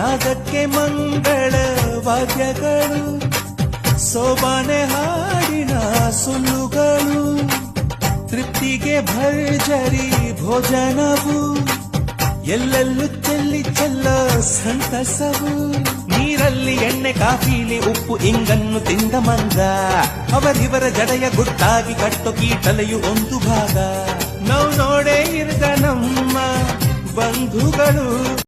ನಾದಕ್ಕೆ ಮಂಗಳ ವಾದ್ಯಗಳು, ಸೋಬಾನೆ ಹಾಡಿನ ಸುಳ್ಳುಗಳು, ತೃಪ್ತಿಗೆ ಭರ್ಜರಿ ಭೋಜನವು, ಎಲ್ಲೆಲ್ಲೂ ಚೆಲ್ಲಿ ಚೆಲ್ಲ ಸಂತಸವು. ನೀರಲ್ಲಿ ಎಣ್ಣೆ ಕಾಫಿಲಿ ಉಪ್ಪು ಇಂಗನ್ನು ತಿಂದ ಮಂದ, ಅವರಿವರ ಜಡೆಯ ಗುಟ್ಟಾಗಿ ಕಟ್ಟು ಕೀಟಲೆಯು ಒಂದು ಭಾಗ. ನಾವು ನೋಡೇ ಇರದ ನಮ್ಮ ಬಂಧುಗಳು